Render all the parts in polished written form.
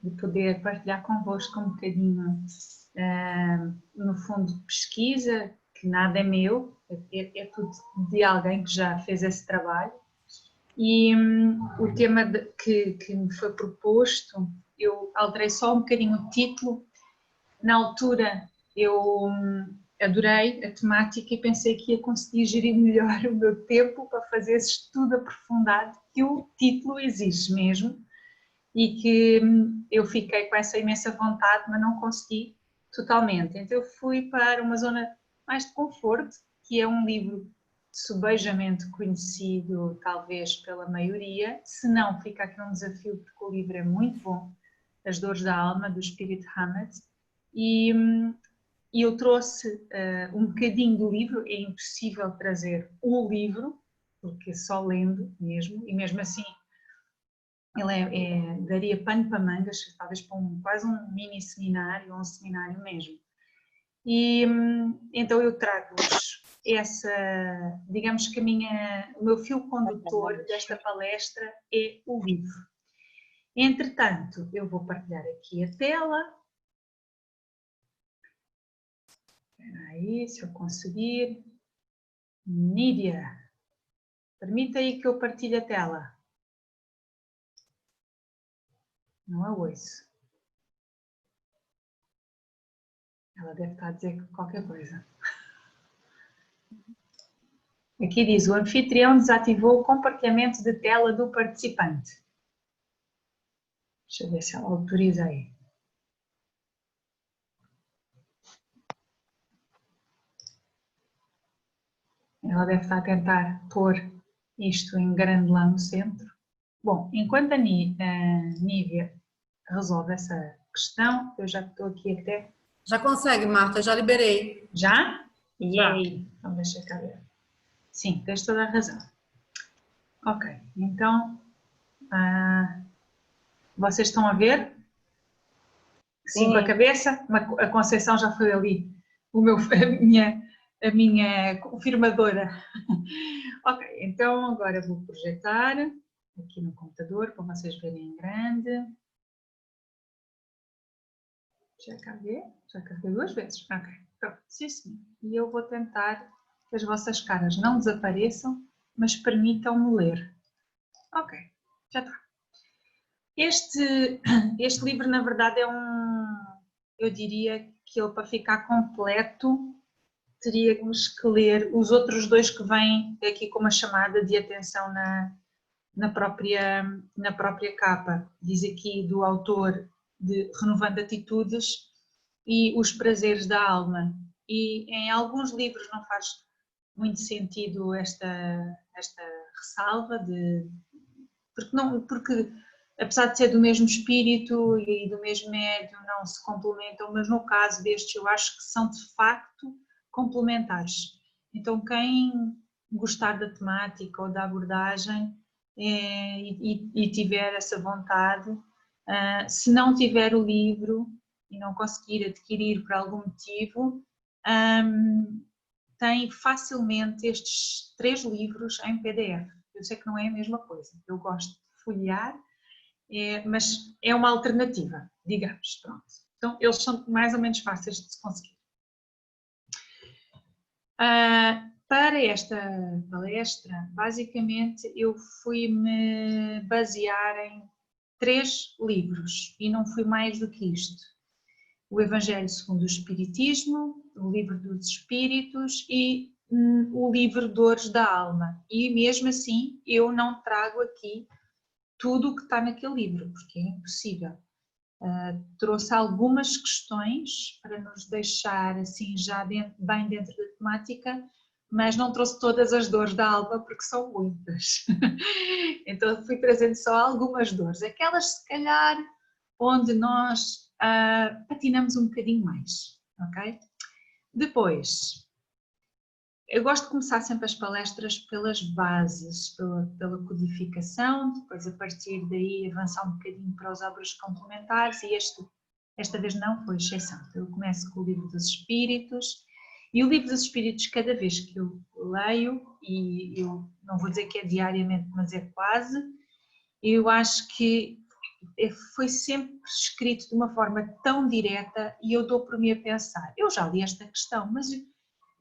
de poder partilhar convosco um bocadinho, no fundo, de pesquisa, que nada é meu, é tudo de alguém que já fez esse trabalho. E o tema que me foi proposto, eu alterei só um bocadinho o título. Na altura eu adorei a temática e pensei que ia conseguir gerir melhor o meu tempo para fazer esse estudo aprofundado que o título exige mesmo, e que eu fiquei com essa imensa vontade, mas não consegui totalmente. Então eu fui para uma zona mais de conforto, que é um livro subejamente conhecido talvez pela maioria, se não fica aqui um desafio porque o livro é muito bom, As Dores da Alma, do Spirit Hammett, e eu trouxe um bocadinho do livro. É impossível trazer o livro, porque só lendo mesmo, e mesmo assim ele daria pano para mangas, talvez para quase um mini seminário, ou um seminário mesmo. E então eu trago-vos essa, digamos que o meu fio condutor desta palestra é o livro. Entretanto, eu vou partilhar aqui a tela. Espera aí, se eu conseguir. Nídia, permita aí que eu partilhe a tela. Não a ouço. Ela deve estar a dizer qualquer coisa. Aqui diz, o anfitrião desativou o compartilhamento de tela do participante. Deixa eu ver se ela autoriza aí. Ela deve estar a tentar pôr isto em grande lá no centro. Bom, enquanto a Nívia resolve essa questão, eu já estou aqui até... Já consegue, Marta, já liberei. Já? Yay! Então deixa cá ver. Sim, tens toda a razão. Ok, então... vocês estão a ver? Sim, com a cabeça? A Conceição já foi ali, a minha confirmadora. Ok, então agora vou projetar aqui no computador para vocês verem em grande. Já carreguei? Já carreguei 2 vezes? Ok, pronto, sim senhor. E eu vou tentar que as vossas caras não desapareçam, mas permitam-me ler. Ok, já está. Este livro, na verdade, eu diria que ele, para ficar completo, teríamos que ler os outros 2 que vêm aqui com uma chamada de atenção na própria capa. Diz aqui do autor de Renovando Atitudes e Os Prazeres da Alma. E em alguns livros não faz muito sentido esta ressalva, porque apesar de ser do mesmo espírito e do mesmo médium, não se complementam, mas no caso destes eu acho que são de facto complementares. Então quem gostar da temática ou da abordagem e tiver essa vontade, se não tiver o livro e não conseguir adquirir por algum motivo, tem facilmente estes 3 livros em PDF. Eu sei que não é a mesma coisa, eu gosto de folhear, mas é uma alternativa, digamos, pronto. Então, eles são mais ou menos fáceis de se conseguir. Para esta palestra, basicamente, eu fui-me basear em 3 livros, e não fui mais do que isto. O Evangelho segundo o Espiritismo, o Livro dos Espíritos e o Livro Dores da Alma. E mesmo assim, eu não trago aqui tudo o que está naquele livro, porque é impossível. Trouxe algumas questões para nos deixar assim já bem dentro da temática, mas não trouxe todas as dores da alma porque são muitas. Então fui trazendo só algumas dores, aquelas se calhar onde nós patinamos um bocadinho mais, ok? Depois, eu gosto de começar sempre as palestras pelas bases, pela codificação, depois a partir daí avançar um bocadinho para os obras complementares, e esta vez não foi exceção. Eu começo com o Livro dos Espíritos, e o Livro dos Espíritos, cada vez que eu leio, e eu não vou dizer que é diariamente, mas é quase, eu acho que foi sempre escrito de uma forma tão direta e eu dou por mim a pensar, eu já li esta questão, mas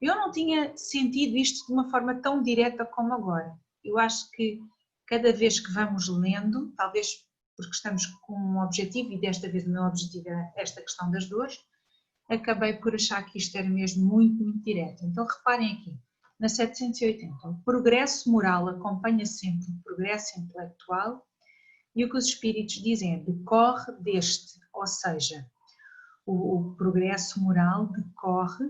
eu não tinha sentido isto de uma forma tão direta como agora. Eu acho que cada vez que vamos lendo, talvez porque estamos com um objetivo, e desta vez o meu objetivo é esta questão das dores, acabei por achar que isto era mesmo muito, muito direto. Então reparem aqui, na 780, o progresso moral acompanha sempre o progresso intelectual e o que os espíritos dizem é decorre deste, ou seja, o progresso moral decorre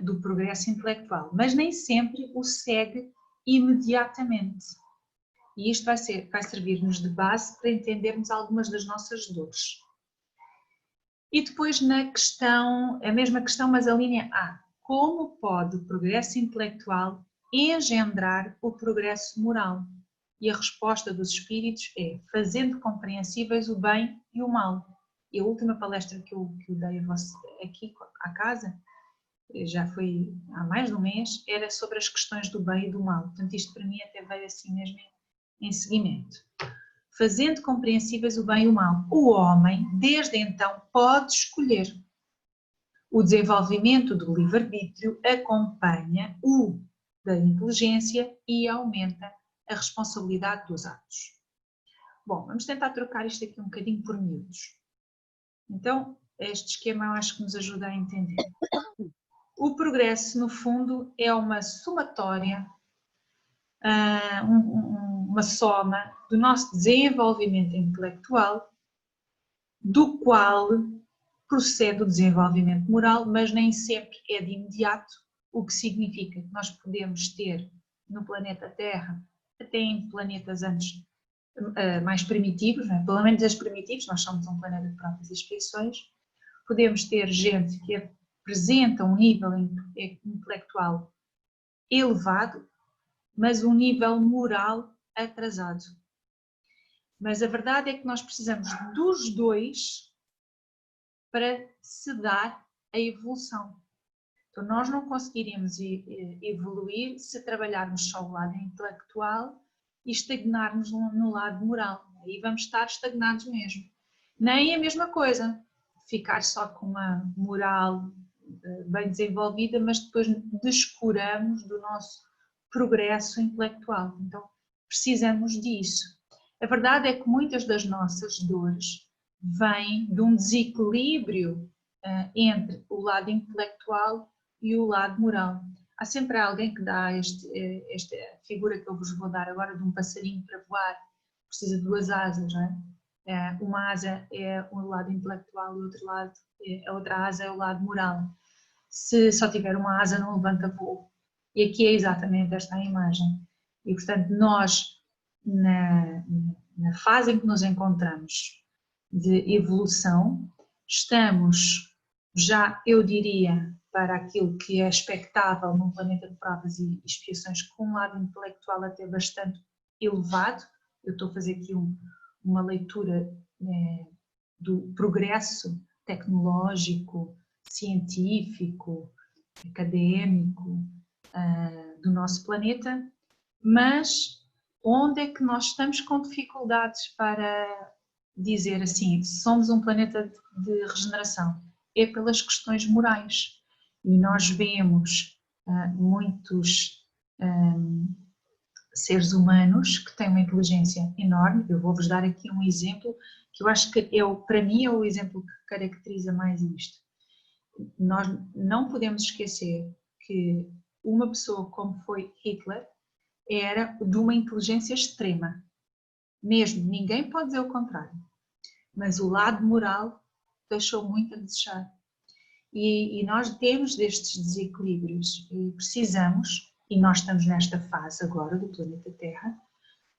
do progresso intelectual, mas nem sempre o segue imediatamente. E isto vai servir-nos de base para entendermos algumas das nossas dores. E depois na questão, a mesma questão, mas a linha A. Como pode o progresso intelectual engendrar o progresso moral? E a resposta dos espíritos é fazendo compreensíveis o bem e o mal. E a última palestra que eu dei aqui à casa, já foi há mais de um mês, era sobre as questões do bem e do mal. Portanto, isto para mim até veio assim mesmo em seguimento. Fazendo compreensíveis o bem e o mal. O homem, desde então, pode escolher. O desenvolvimento do livre-arbítrio acompanha o da inteligência e aumenta a responsabilidade dos atos. Bom, vamos tentar trocar isto aqui um bocadinho por miúdos. Então, este esquema eu acho que nos ajuda a entender. O progresso, no fundo, é uma somatória, uma soma do nosso desenvolvimento intelectual, do qual procede o desenvolvimento moral, mas nem sempre é de imediato, o que significa que nós podemos ter no planeta Terra, até em planetas antes mais primitivos, não é? Pelo menos as primitivos, nós somos um planeta de provas e expiações, podemos ter gente que apresenta um nível intelectual elevado, mas um nível moral atrasado. Mas a verdade é que nós precisamos dos dois para se dar a evolução. Então nós não conseguiremos evoluir se trabalharmos só o lado intelectual e estagnarmos no lado moral. Aí vamos estar estagnados mesmo. Nem a mesma coisa, ficar só com uma moral bem desenvolvida, mas depois descuramos do nosso progresso intelectual. Então precisamos disso. A verdade é que muitas das nossas dores vêm de um desequilíbrio entre o lado intelectual e o lado moral. Há sempre alguém que dá esta figura que eu vos vou dar agora de um passarinho para voar, precisa de duas asas, não é? Uma asa é o lado intelectual e a outra asa é o lado moral. Se só tiver uma asa não levanta voo. E aqui é exatamente esta a imagem. E portanto nós, na fase em que nos encontramos de evolução, estamos já, eu diria, para aquilo que é expectável num planeta de provas e expiações com um lado intelectual até bastante elevado. Eu estou a fazer aqui uma leitura do progresso tecnológico, científico, académico do nosso planeta, mas onde é que nós estamos com dificuldades para dizer assim, somos um planeta de regeneração? É pelas questões morais. E nós vemos muitos seres humanos que têm uma inteligência enorme. Eu vou-vos dar aqui um exemplo que eu acho que para mim é o exemplo que caracteriza mais isto. Nós não podemos esquecer que uma pessoa como foi Hitler era de uma inteligência extrema. Mesmo, ninguém pode dizer o contrário. Mas o lado moral deixou muito a desejar. E nós temos destes desequilíbrios e precisamos, e nós estamos nesta fase agora do planeta Terra,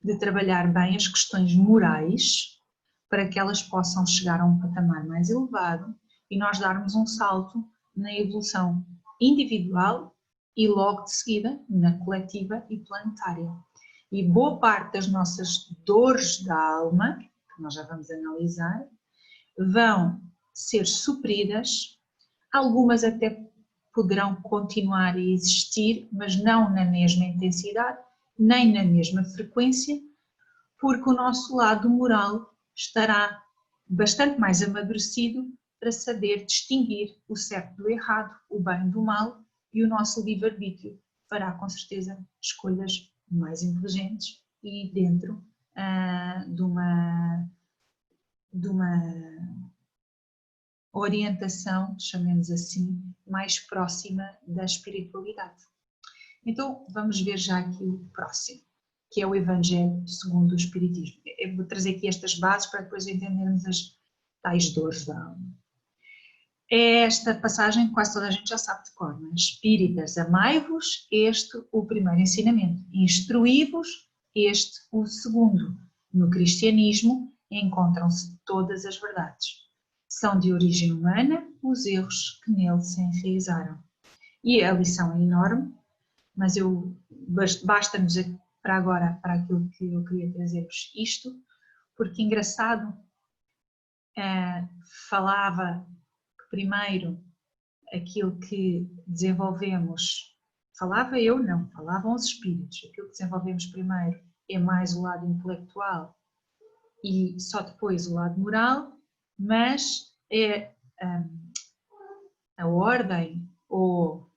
de trabalhar bem as questões morais para que elas possam chegar a um patamar mais elevado e nós darmos um salto na evolução individual e logo de seguida na coletiva e planetária. E boa parte das nossas dores da alma, que nós já vamos analisar, vão ser supridas, algumas até poderão continuar a existir, mas não na mesma intensidade, nem na mesma frequência, porque o nosso lado moral estará bastante mais amadurecido para saber distinguir o certo do errado, o bem do mal, e o nosso livre-arbítrio fará com certeza escolhas mais inteligentes e dentro de uma orientação, chamemos assim, mais próxima da espiritualidade. Então vamos ver já aqui o próximo, que é o Evangelho segundo o Espiritismo. Eu vou trazer aqui estas bases para depois entendermos as tais dores da alma. Esta passagem quase toda a gente já sabe de cor, mas espíritas, amai-vos, este o primeiro ensinamento, instruí-vos, este o segundo. No cristianismo encontram-se todas as verdades. São de origem humana os erros que nele se enraizaram. E a lição é enorme, mas basta-nos para agora, para aquilo que eu queria trazer-vos isto, porque engraçado, falava que primeiro aquilo que desenvolvemos, falava eu não, falavam os espíritos, aquilo que desenvolvemos primeiro é mais o lado intelectual e só depois o lado moral, mas é a ordem ou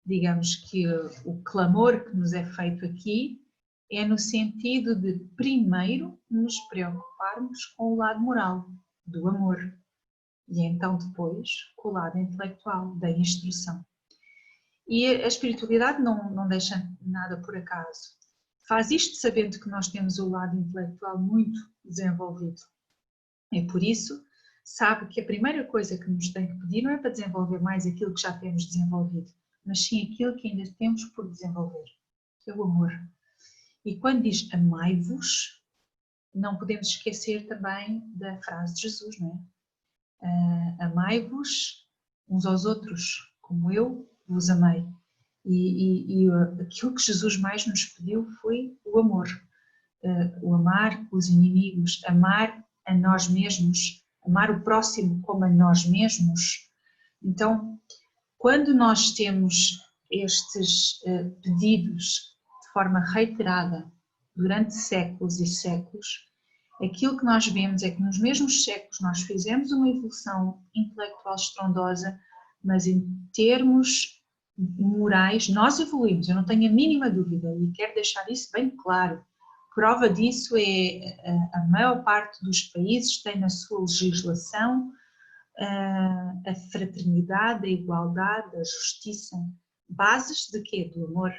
digamos que o clamor que nos é feito aqui é no sentido de primeiro nos preocuparmos com o lado moral, do amor, e então depois com o lado intelectual, da instrução. E a espiritualidade não deixa nada por acaso. Faz isto sabendo que nós temos o lado intelectual muito desenvolvido. É por isso, sabe que a primeira coisa que nos tem que pedir não é para desenvolver mais aquilo que já temos desenvolvido, mas sim aquilo que ainda temos por desenvolver, que é o amor. E quando diz amai-vos, não podemos esquecer também da frase de Jesus, não é? Amai-vos uns aos outros, como eu vos amei. E aquilo que Jesus mais nos pediu foi o amor. O amar os inimigos, amar a nós mesmos, amar o próximo como a nós mesmos. Então, quando nós temos estes pedidos de forma reiterada durante séculos e séculos, aquilo que nós vemos é que nos mesmos séculos nós fizemos uma evolução intelectual estrondosa, mas em termos morais nós evoluímos, eu não tenho a mínima dúvida e quero deixar isso bem claro. Prova disso é a maior parte dos países tem na sua legislação a fraternidade, a igualdade, a justiça, bases de quê? Do amor,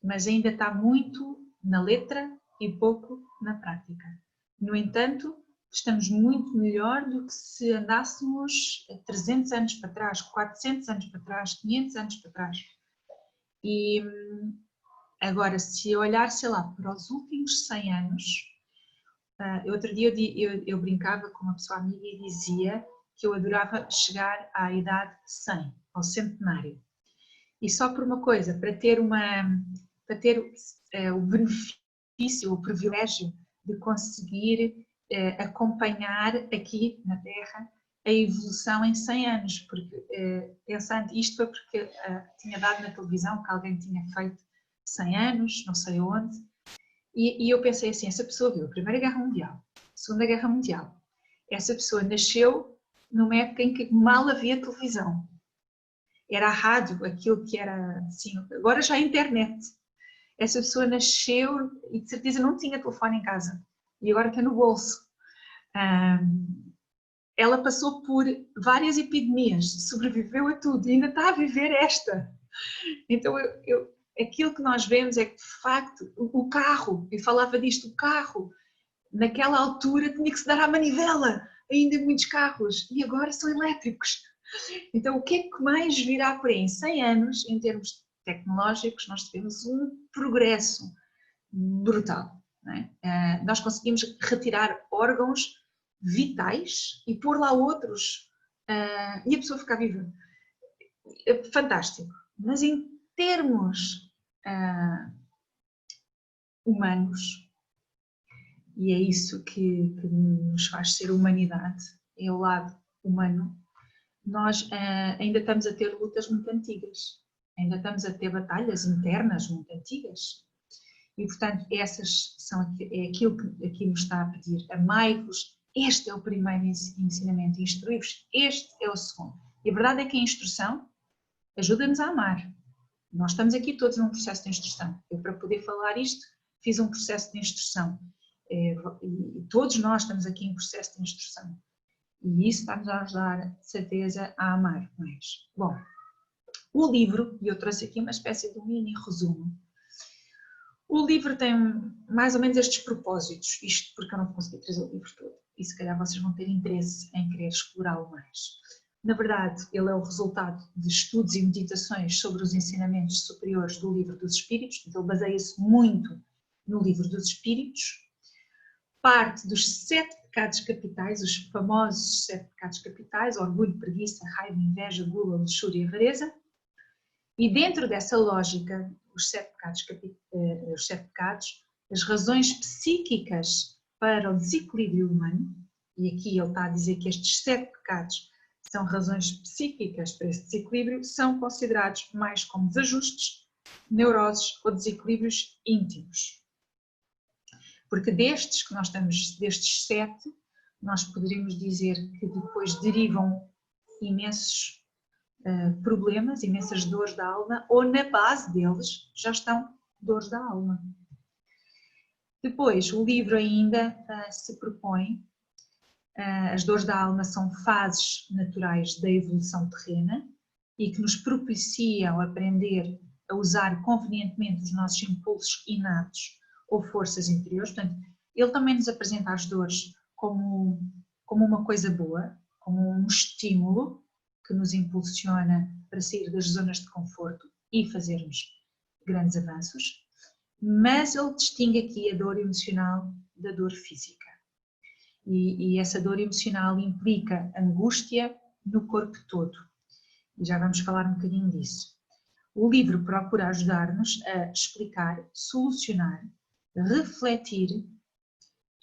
mas ainda está muito na letra e pouco na prática. No entanto, estamos muito melhor do que se andássemos 300 anos para trás, 400 anos para trás, 500 anos para trás. E agora, se eu olhar, sei lá, para os últimos 100 anos, outro dia eu brincava com uma pessoa amiga e dizia que eu adorava chegar à idade 100, ao centenário. E só por uma coisa, para ter o benefício, o privilégio de conseguir acompanhar aqui na Terra a evolução em 100 anos, porque pensando, isto foi porque tinha dado na televisão que alguém tinha feito 100 anos, não sei onde, e eu pensei assim, essa pessoa viu a Primeira Guerra Mundial, a Segunda Guerra Mundial, essa pessoa nasceu numa época em que mal havia televisão, era a rádio, aquilo que era assim, agora já a internet. Essa pessoa nasceu e de certeza não tinha telefone em casa e agora está no bolso. Ela passou por várias epidemias, sobreviveu a tudo e ainda está a viver esta. Então aquilo que nós vemos é que de facto o carro, eu falava disto, o carro naquela altura tinha que se dar à manivela, ainda muitos carros, e agora são elétricos. Então o que é que mais virá por aí? Em 100 anos, em termos tecnológicos, nós tivemos um progresso brutal. Não é? Nós conseguimos retirar órgãos vitais e pôr lá outros e a pessoa ficar viva. É fantástico. Mas em termos humanos, e é isso que nos faz ser humanidade, é o lado humano, nós ainda estamos a ter lutas muito antigas, ainda estamos a ter batalhas internas muito antigas. E, portanto, é aquilo que aqui nos está a pedir. Amai-vos, este é o primeiro ensinamento, instruí-vos, este é o segundo. E a verdade é que a instrução ajuda-nos a amar. Nós estamos aqui todos num processo de instrução. Eu, para poder falar isto, fiz um processo de instrução. E todos nós estamos aqui em processo de instrução. E isso vai-nos ajudar, de certeza, a amar mais. Bom, o livro, e eu trouxe aqui uma espécie de um mini resumo. O livro tem mais ou menos estes propósitos, isto porque eu não consegui trazer o livro todo, e se calhar vocês vão ter interesse em querer explorá-lo mais. Na verdade, ele é o resultado de estudos e meditações sobre os ensinamentos superiores do Livro dos Espíritos, então ele baseia-se muito no Livro dos Espíritos, parte dos 7 pecados capitais, os famosos 7 pecados capitais, orgulho, preguiça, raiva, inveja, gula, luxúria e avareza, e dentro dessa lógica, os 7 pecados, as razões psíquicas para o desequilíbrio humano, e aqui ele está a dizer que estes 7 pecados são razões psíquicas para esse desequilíbrio, são considerados mais como desajustes, neuroses ou desequilíbrios íntimos. Porque destes 7, nós poderíamos dizer que depois derivam imensos problemas, imensas dores da alma, ou na base deles já estão dores da alma. Depois, o livro ainda se propõe, as dores da alma são fases naturais da evolução terrena e que nos propiciam aprender a usar convenientemente os nossos impulsos inatos ou forças interiores. Portanto, ele também nos apresenta as dores como uma coisa boa, como um estímulo que nos impulsiona para sair das zonas de conforto e fazermos grandes avanços, mas ele distingue aqui a dor emocional da dor física. E essa dor emocional implica angústia no corpo todo. E já vamos falar um bocadinho disso. O livro procura ajudar-nos a explicar, solucionar, refletir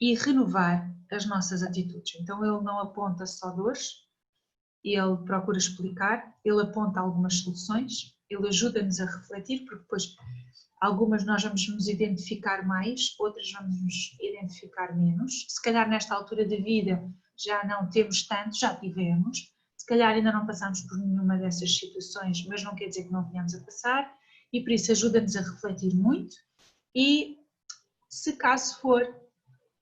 e renovar as nossas atitudes. Então ele não aponta só dores, ele procura explicar, ele aponta algumas soluções, ele ajuda-nos a refletir, porque depois algumas nós vamos nos identificar mais, outras vamos nos identificar menos. Se calhar nesta altura da vida já não temos tanto, já tivemos. Se calhar ainda não passamos por nenhuma dessas situações, mas não quer dizer que não venhamos a passar. E por isso ajuda-nos a refletir muito e, se caso for,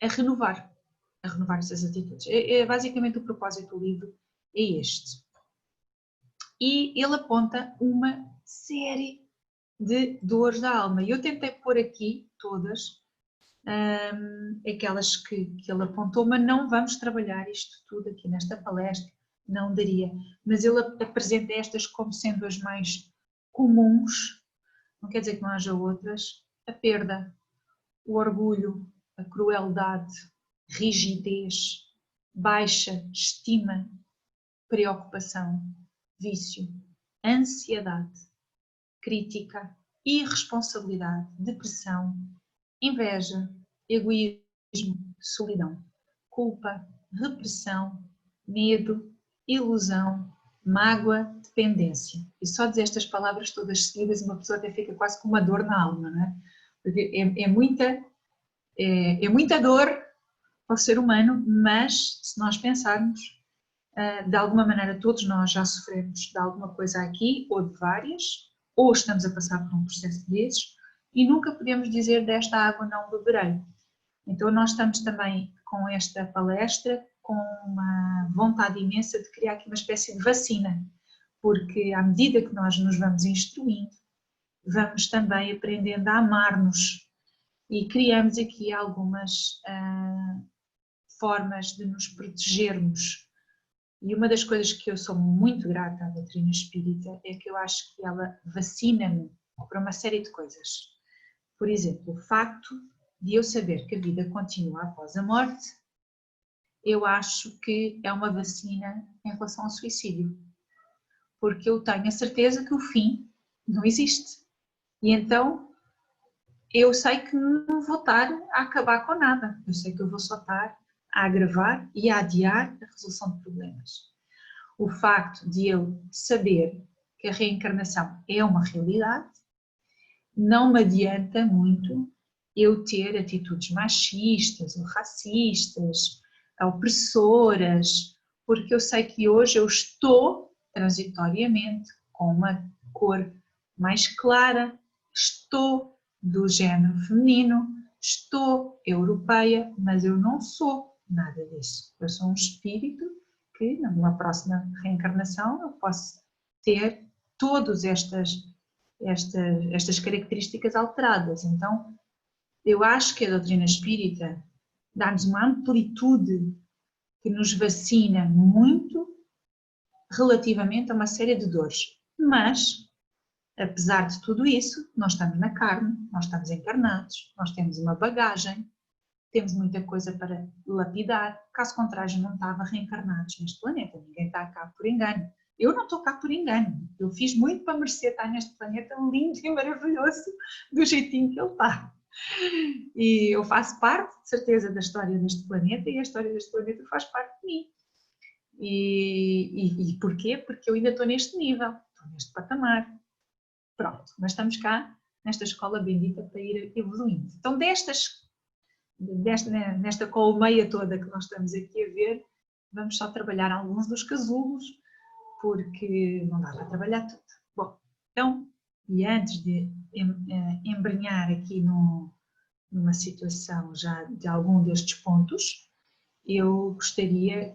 a renovar essas atitudes. Basicamente o propósito do livro é este. E ele aponta uma série de dores da alma. E eu tentei pôr aqui todas, aquelas que ele apontou, mas não vamos trabalhar isto tudo aqui nesta palestra, não daria. Mas ele apresenta estas como sendo as mais comuns, não quer dizer que não haja outras: a perda, o orgulho, a crueldade, rigidez, baixa estima, preocupação, vício, ansiedade, crítica, irresponsabilidade, depressão, inveja, egoísmo, solidão, culpa, repressão, medo, ilusão, mágoa, dependência. E só dizer estas palavras todas seguidas uma pessoa até fica quase com uma dor na alma, não é? Porque é muita dor para o ser humano, mas se nós pensarmos, de alguma maneira todos nós já sofremos de alguma coisa aqui, ou de várias, ou estamos a passar por um processo desses, e nunca podemos dizer desta água não beberei. Então nós estamos também com esta palestra com uma vontade imensa de criar aqui uma espécie de vacina, porque à medida que nós nos vamos instruindo, vamos também aprendendo a amar-nos e criamos aqui algumas formas de nos protegermos. E uma das coisas que eu sou muito grata à doutrina espírita é que eu acho que ela vacina-me para uma série de coisas. Por exemplo, o facto de eu saber que a vida continua após a morte, eu acho que é uma vacina em relação ao suicídio. Porque eu tenho a certeza que o fim não existe. E então eu sei que não vou estar a acabar com nada. Eu sei que eu vou só estar a agravar e a adiar a resolução de problemas. O facto de eu saber que a reencarnação é uma realidade não me adianta muito eu ter atitudes machistas ou racistas, opressoras, porque eu sei que hoje eu estou transitoriamente com uma cor mais clara, estou do género feminino, estou europeia, mas eu não sou nada disso. Eu sou um espírito que, numa próxima reencarnação, eu posso ter todas estas características alteradas. Então, eu acho que a doutrina espírita dá-nos uma amplitude que nos vacina muito relativamente a uma série de dores. Mas, apesar de tudo isso, nós estamos na carne, nós estamos encarnados, nós temos uma bagagem, temos muita coisa para lapidar, caso contrário não estava reencarnados neste planeta, ninguém está cá por engano. Eu não estou cá por engano, eu fiz muito para merecer estar neste planeta lindo e maravilhoso do jeitinho que ele está. E eu faço parte, de certeza, da história deste planeta e a história deste planeta faz parte de mim. E porquê? Porque eu ainda estou neste nível, estou neste patamar. Pronto, mas estamos cá nesta escola bendita para ir evoluindo. Então nesta colmeia toda que nós estamos aqui a ver, vamos só trabalhar alguns dos casulos, porque não dá para trabalhar tudo. Bom, então, e antes de embrenhar aqui numa situação já de algum destes pontos, eu gostaria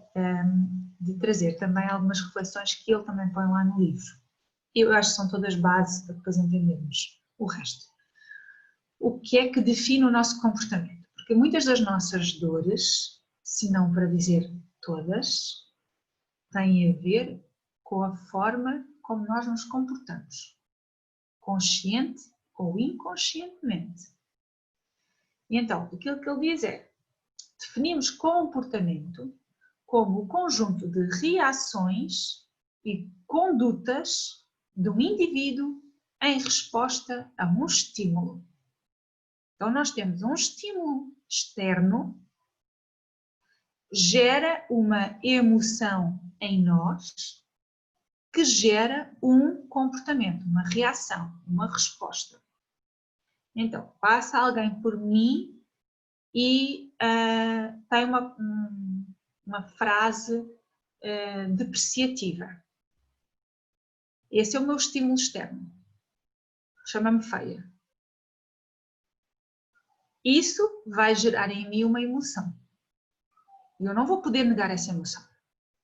de trazer também algumas reflexões que ele também põe lá no livro. Eu acho que são todas bases para depois entendermos o resto. O que é que define o nosso comportamento? Porque muitas das nossas dores, se não para dizer todas, têm a ver com a forma como nós nos comportamos, consciente ou inconscientemente. E então, aquilo que ele diz é, definimos comportamento como o conjunto de reações e condutas de um indivíduo em resposta a um estímulo. Então, nós temos um estímulo externo, gera uma emoção em nós, que gera um comportamento, uma reação, uma resposta. Então, passa alguém por mim e tem uma frase depreciativa. Esse é o meu estímulo externo. Chama-me feia. Isso vai gerar em mim uma emoção. E eu não vou poder negar essa emoção.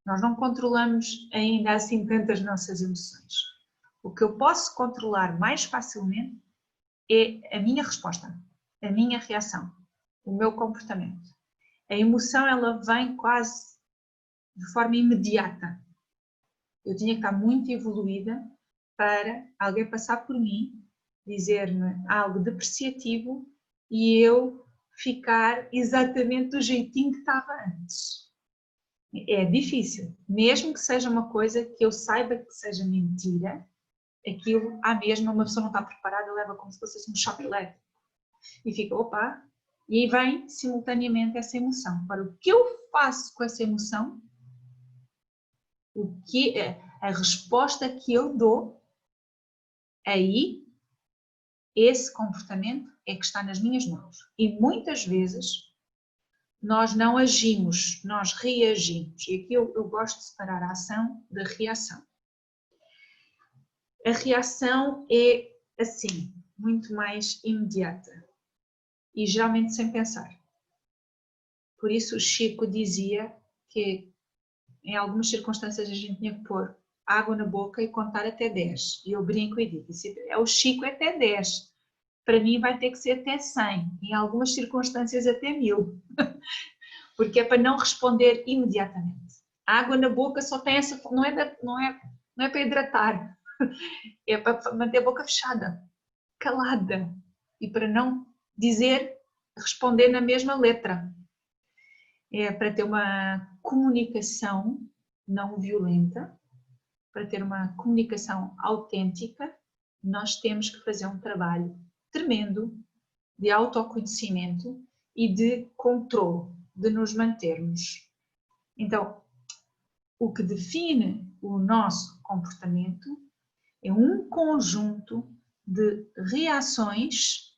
Nós não controlamos ainda assim tantas nossas emoções. O que eu posso controlar mais facilmente é a minha resposta, a minha reação, o meu comportamento. A emoção, ela vem quase de forma imediata. Eu tinha que estar muito evoluída para alguém passar por mim, dizer-me algo depreciativo e eu ficar exatamente do jeitinho que estava antes. É difícil, mesmo que seja uma coisa que eu saiba que seja mentira, aquilo, mesmo uma pessoa não está preparada, leva como se fosse um choque elétrico. E fica, opa, e aí vem simultaneamente essa emoção. Para o que eu faço com essa emoção, o que é a resposta que eu dou, aí esse comportamento é que está nas minhas mãos. E muitas vezes nós não agimos, nós reagimos. E aqui eu gosto de separar a ação da reação. A reação é assim, muito mais imediata e geralmente sem pensar. Por isso o Chico dizia que em algumas circunstâncias a gente tinha que pôr água na boca e contar até 10. E eu brinco e digo, o Chico é até 10. Para mim vai ter que ser até 100. Em algumas circunstâncias até 1000. Porque é para não responder imediatamente. A água na boca só tem essa... Não é para hidratar. É para manter a boca fechada, calada. E para não responder na mesma letra. É para ter uma comunicação não violenta, para ter uma comunicação autêntica, nós temos que fazer um trabalho tremendo de autoconhecimento e de controle, de nos mantermos. Então, o que define o nosso comportamento é um conjunto de reações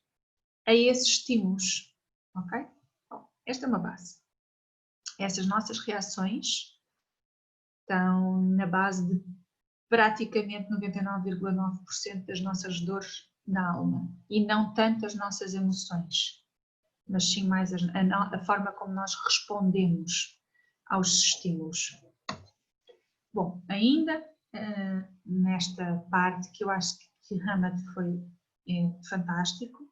a esses estímulos, ok? Bom, esta é uma base. Essas nossas reações estão na base de praticamente 99,9% das nossas dores da alma e não tanto as nossas emoções, mas sim mais a forma como nós respondemos aos estímulos. Bom, ainda nesta parte que eu acho que Hammett foi fantástico,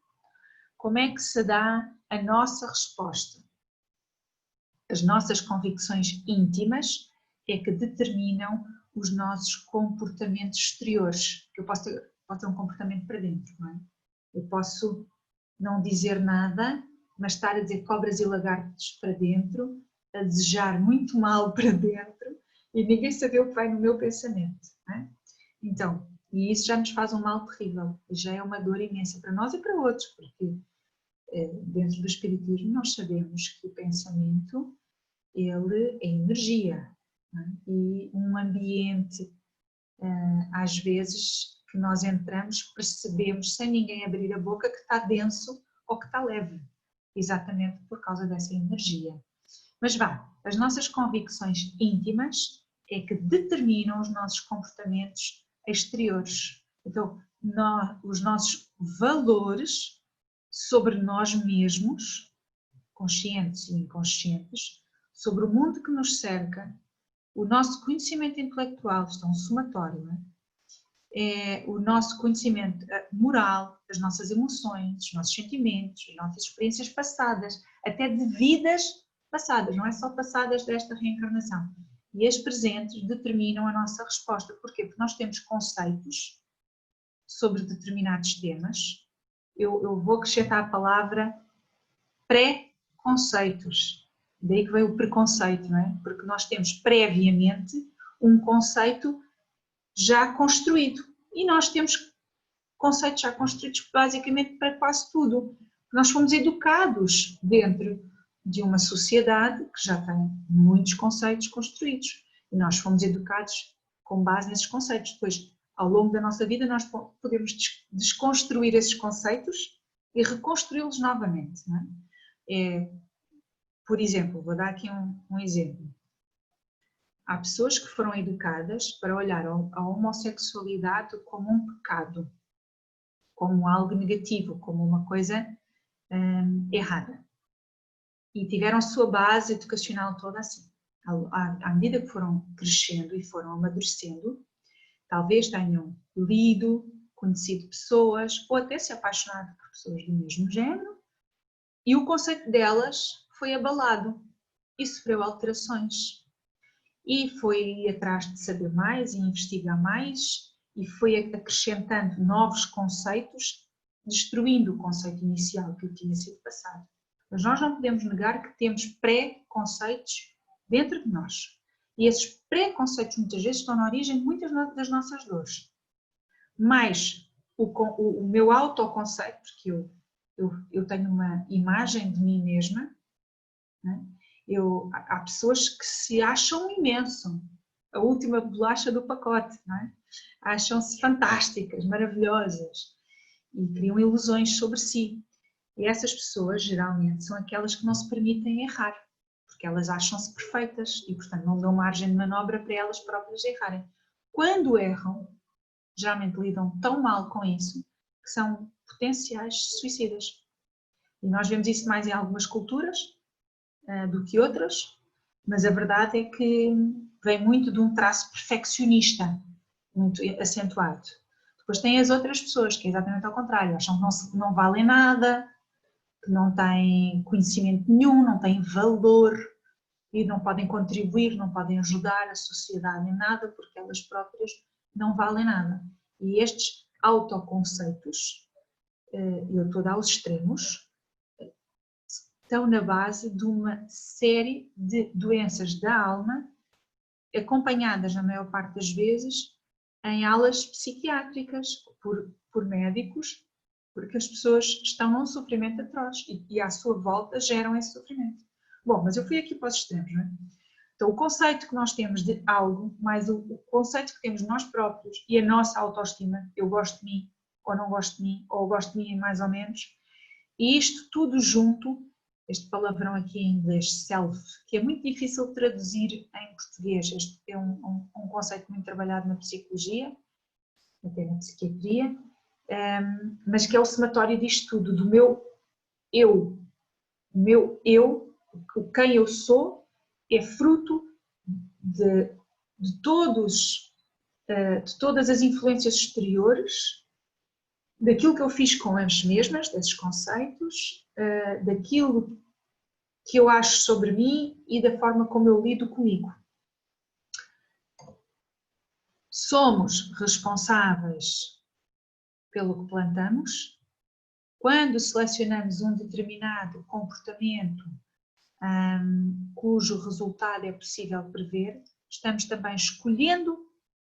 como é que se dá a nossa resposta? As nossas convicções íntimas é que determinam os nossos comportamentos exteriores, que eu posso ter um comportamento para dentro, não é? Eu posso não dizer nada, mas estar a dizer cobras e lagartos para dentro, a desejar muito mal para dentro e ninguém saber o que vai no meu pensamento, não é? Então, e isso já nos faz um mal terrível e já é uma dor imensa para nós e para outros, porque dentro do espiritismo nós sabemos que o pensamento ele é energia, não é? E um ambiente às vezes que nós entramos percebemos sem ninguém abrir a boca que está denso ou que está leve, exatamente por causa dessa energia. Mas vá, as nossas convicções íntimas é que determinam os nossos comportamentos exteriores. Então, os nossos valores sobre nós mesmos, conscientes e inconscientes, sobre o mundo que nos cerca, o nosso conhecimento intelectual, isto é um somatório, não é? O nosso conhecimento moral, as nossas emoções, os nossos sentimentos, as nossas experiências passadas, até de vidas passadas, não é só passadas desta reencarnação. E as presentes determinam a nossa resposta. Porquê? Porque nós temos conceitos sobre determinados temas. Eu vou acrescentar a palavra pré-conceitos. Daí que veio o preconceito, não é? Porque nós temos previamente um conceito já construído. E nós temos conceitos já construídos basicamente para quase tudo. Nós fomos educados dentro de uma sociedade que já tem muitos conceitos construídos. E nós fomos educados com base nesses conceitos. Depois, ao longo da nossa vida, nós podemos desconstruir esses conceitos e reconstruí-los novamente, não é? Por exemplo, vou dar aqui um exemplo. Há pessoas que foram educadas para olhar a homossexualidade como um pecado, como algo negativo, como uma coisa errada. E tiveram a sua base educacional toda assim. À medida que foram crescendo e foram amadurecendo, talvez tenham lido, conhecido pessoas ou até se apaixonado por pessoas do mesmo género e o conceito delas foi abalado e sofreu alterações. E foi atrás de saber mais e investigar mais e foi acrescentando novos conceitos, destruindo o conceito inicial que lhe tinha sido passado. Mas nós não podemos negar que temos pré-conceitos dentro de nós. E esses pré-conceitos muitas vezes estão na origem de muitas das nossas dores. Mas o meu autoconceito, porque eu tenho uma imagem de mim mesma, né? Há pessoas que se acham imenso, a última bolacha do pacote, não é? Acham-se fantásticas, maravilhosas e criam ilusões sobre si. E essas pessoas geralmente são aquelas que não se permitem errar, porque elas acham-se perfeitas e portanto não dão margem de manobra para elas próprias errarem. Quando erram, geralmente lidam tão mal com isso que são potenciais suicidas. E nós vemos isso mais em algumas culturas do que outras, mas a verdade é que vem muito de um traço perfeccionista, muito acentuado. Depois tem as outras pessoas, que é exatamente ao contrário, acham que não valem nada, que não têm conhecimento nenhum, não têm valor e não podem contribuir, não podem ajudar a sociedade em nada, porque elas próprias não valem nada. E estes autoconceitos, eu estou a dar os extremos, estão na base de uma série de doenças da alma, acompanhadas, na maior parte das vezes, em alas psiquiátricas, por médicos, porque as pessoas estão num sofrimento atroz e à sua volta geram esse sofrimento. Bom, mas eu fui aqui para os extremos, não é? Então, o conceito que nós temos de algo, mais o conceito que temos nós próprios e a nossa autoestima, eu gosto de mim ou não gosto de mim, ou gosto de mim mais ou menos, E isto tudo junto, este palavrão aqui em inglês, self, que é muito difícil de traduzir em português. Este é um conceito muito trabalhado na psicologia, até na psiquiatria, mas que é o somatório disto tudo, do meu eu. O meu eu, quem eu sou, é fruto de todas as influências exteriores, daquilo que eu fiz com as mesmas, desses conceitos, daquilo que eu acho sobre mim e da forma como eu lido comigo. Somos responsáveis pelo que plantamos. Quando selecionamos um determinado comportamento cujo resultado é possível prever, estamos também escolhendo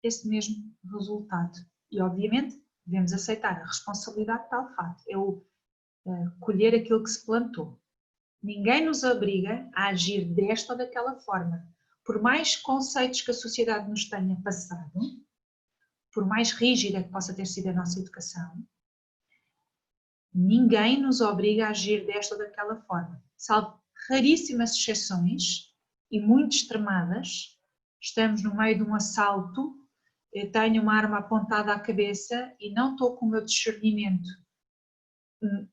esse mesmo resultado. E, obviamente, devemos aceitar a responsabilidade de tal fato. É o colher aquilo que se plantou. Ninguém nos obriga a agir desta ou daquela forma. Por mais conceitos que a sociedade nos tenha passado, por mais rígida que possa ter sido a nossa educação, ninguém nos obriga a agir desta ou daquela forma. Salvo raríssimas exceções e muito extremadas, estamos no meio de um assalto, eu tenho uma arma apontada à cabeça e não estou com o meu discernimento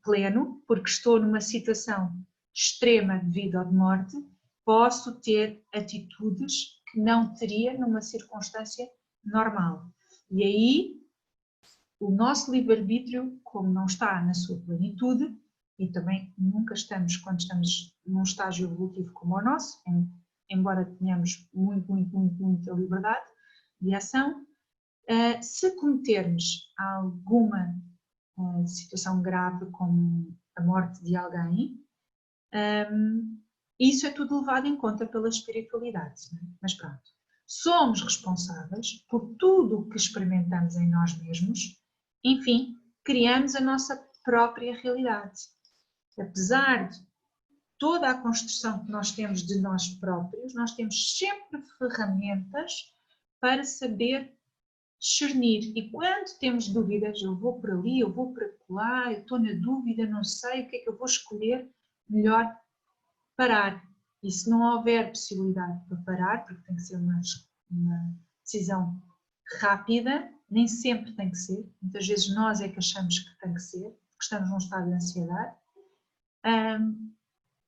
pleno, porque estou numa situação extrema de vida ou de morte, posso ter atitudes que não teria numa circunstância normal. E aí, o nosso livre-arbítrio, como não está na sua plenitude, e também nunca estamos, quando estamos num estágio evolutivo como o nosso, embora tenhamos muita liberdade de ação, se cometermos alguma situação grave como a morte de alguém, isso é tudo levado em conta pela espiritualidade, não é? Mas pronto, somos responsáveis por tudo o que experimentamos em nós mesmos, enfim, criamos a nossa própria realidade. Apesar de toda a construção que nós temos de nós próprios, nós temos sempre ferramentas para saber discernir. E quando temos dúvidas, eu vou por ali, eu vou por lá, eu estou na dúvida, não sei o que é que eu vou escolher, melhor parar. E se não houver possibilidade para parar, porque tem que ser uma decisão rápida, nem sempre tem que ser, muitas vezes nós é que achamos que tem que ser, porque estamos num estado de ansiedade,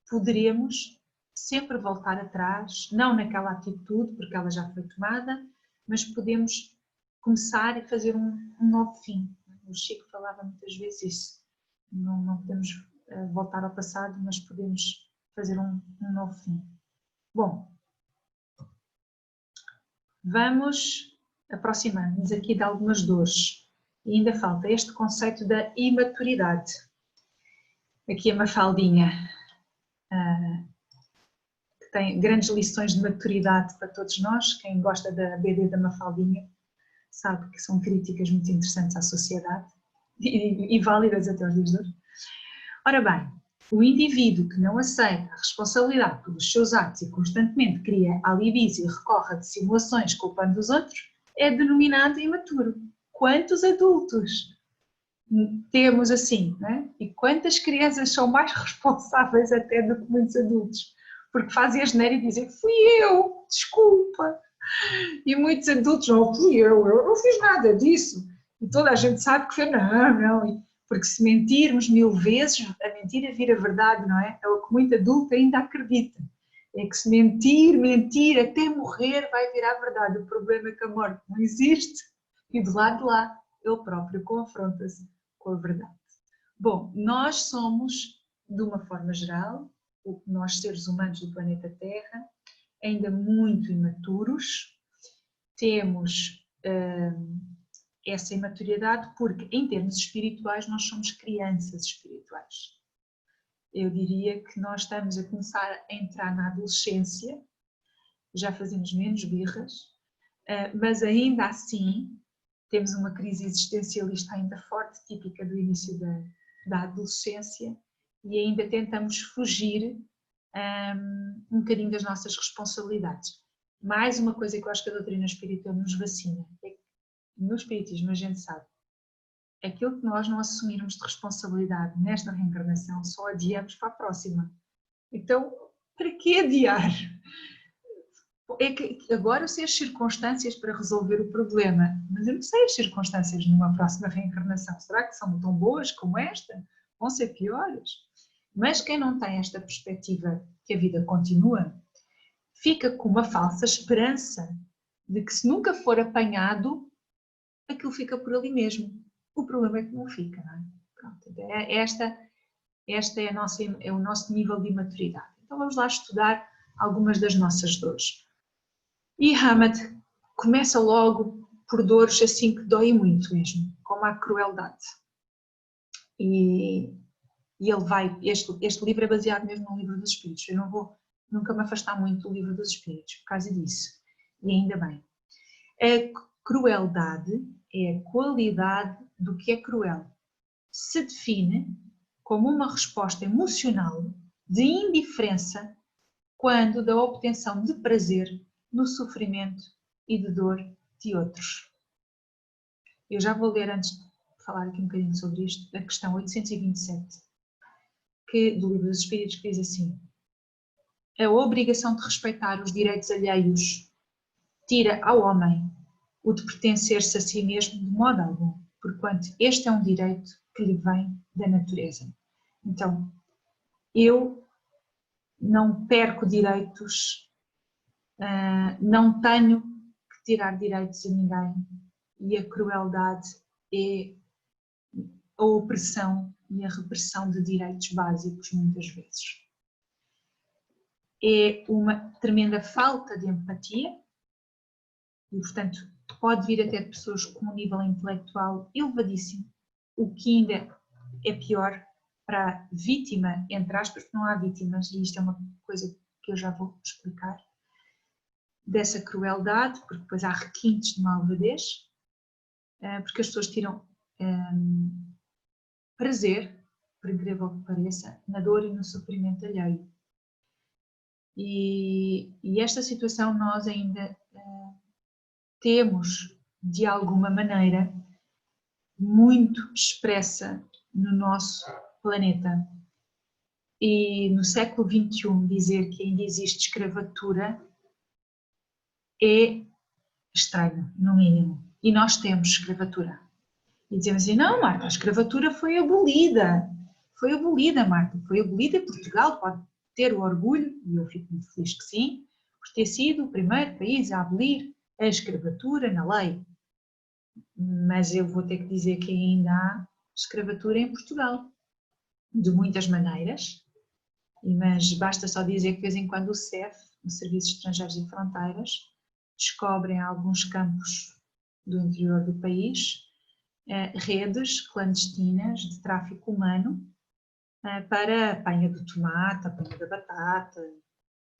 poderemos sempre voltar atrás, não naquela atitude, porque ela já foi tomada, mas podemos começar a fazer um novo fim. O Chico falava muitas vezes isso. Não podemos voltar ao passado, mas podemos fazer um novo fim. Bom, vamos aproximar-nos aqui de algumas dores. E ainda falta este conceito da imaturidade. Aqui a Mafaldinha, que tem grandes lições de maturidade para todos nós. Quem gosta da BD da Mafaldinha sabe que são críticas muito interessantes à sociedade e válidas até aos dias de hoje. Ora bem, o indivíduo que não aceita a responsabilidade pelos seus atos e constantemente cria alibis e recorre a dissimulações culpando os outros é denominado imaturo. Quantos adultos temos assim, não é? E quantas crianças são mais responsáveis até do que muitos adultos? Porque fazem a asneira e dizem, fui eu, desculpa. E muitos adultos, não fui eu não fiz nada disso. E toda a gente sabe que foi, não. Porque se mentirmos 1000 vezes, a mentira vira verdade, não é? É o que muito adulto ainda acredita. É que se mentir até morrer vai virar verdade. O problema é que a morte não existe e do lado de lá ele próprio confronta-se com a verdade. Bom, nós somos, de uma forma geral, nós seres humanos do planeta Terra, ainda muito imaturos, temos essa imaturidade porque, em termos espirituais, nós somos crianças espirituais. Eu diria que nós estamos a começar a entrar na adolescência, já fazemos menos birras, mas ainda assim temos uma crise existencialista ainda forte, típica do início da adolescência, e ainda tentamos fugir um bocadinho das nossas responsabilidades. Mais uma coisa que eu acho que a doutrina espírita nos vacina, é que no espiritismo a gente sabe aquilo que nós não assumirmos de responsabilidade nesta reencarnação, só adiamos para a próxima. Então, para que adiar? É que agora eu sei as circunstâncias para resolver o problema, mas eu não sei as circunstâncias numa próxima reencarnação. Será que são tão boas como esta? Vão ser piores? Mas quem não tem esta perspectiva que a vida continua, fica com uma falsa esperança de que se nunca for apanhado, aquilo fica por ali mesmo. O problema é que não fica, não é? Pronto, esta é o nosso nível de maturidade. Então vamos lá estudar algumas das nossas dores. E Hamad começa logo por dores assim que doem muito mesmo, como a crueldade. E ele vai, este livro é baseado mesmo no livro dos Espíritos. Eu não vou nunca me afastar muito do livro dos Espíritos por causa disso. E ainda bem. A crueldade é a qualidade do que é cruel. Se define como uma resposta emocional de indiferença quando da obtenção de prazer no sofrimento e de dor de outros. Eu já vou ler, antes de falar aqui um bocadinho sobre isto, a questão 827, do livro dos Espíritos, que diz assim: a obrigação de respeitar os direitos alheios tira ao homem o de pertencer-se a si mesmo de modo algum, porquanto este é um direito que lhe vem da natureza. Então, eu não perco direitos, não tenho que tirar direitos a ninguém, e a crueldade é a opressão e a repressão de direitos básicos muitas vezes. É uma tremenda falta de empatia e, portanto, pode vir até de pessoas com um nível intelectual elevadíssimo, o que ainda é pior para a vítima, entre aspas, porque não há vítimas, e isto é uma coisa que eu já vou explicar, dessa crueldade, porque depois há requintes de malvadez, porque as pessoas tiram prazer, por incrível que pareça, na dor e no sofrimento alheio. E esta situação nós ainda temos, de alguma maneira, muito expressa no nosso planeta. E no século XXI dizer que ainda existe escravatura é estranho, no mínimo. E nós temos escravatura. E dizemos assim, não, Marta, a escravatura foi abolida. Foi abolida, Marta. Foi abolida em Portugal, pode ter o orgulho, e eu fico muito feliz que sim, por ter sido o primeiro país a abolir a escravatura na lei. Mas eu vou ter que dizer que ainda há escravatura em Portugal, de muitas maneiras, mas basta só dizer que de vez em quando o CEF, o Serviços Estrangeiros e Fronteiras, descobrem alguns campos do interior do país redes clandestinas de tráfico humano para a apanha do tomate, a apanha da batata,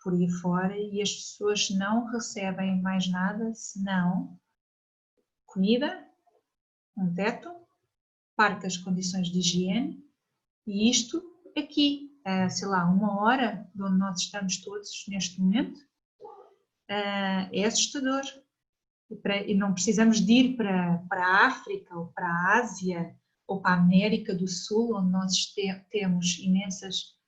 por aí fora, e as pessoas não recebem mais nada senão comida, um teto, parcas condições de higiene, e isto aqui, sei lá, 1 hora de onde nós estamos todos neste momento, é assustador. E não precisamos de ir para a África ou para a Ásia ou para a América do Sul, onde nós temos imensas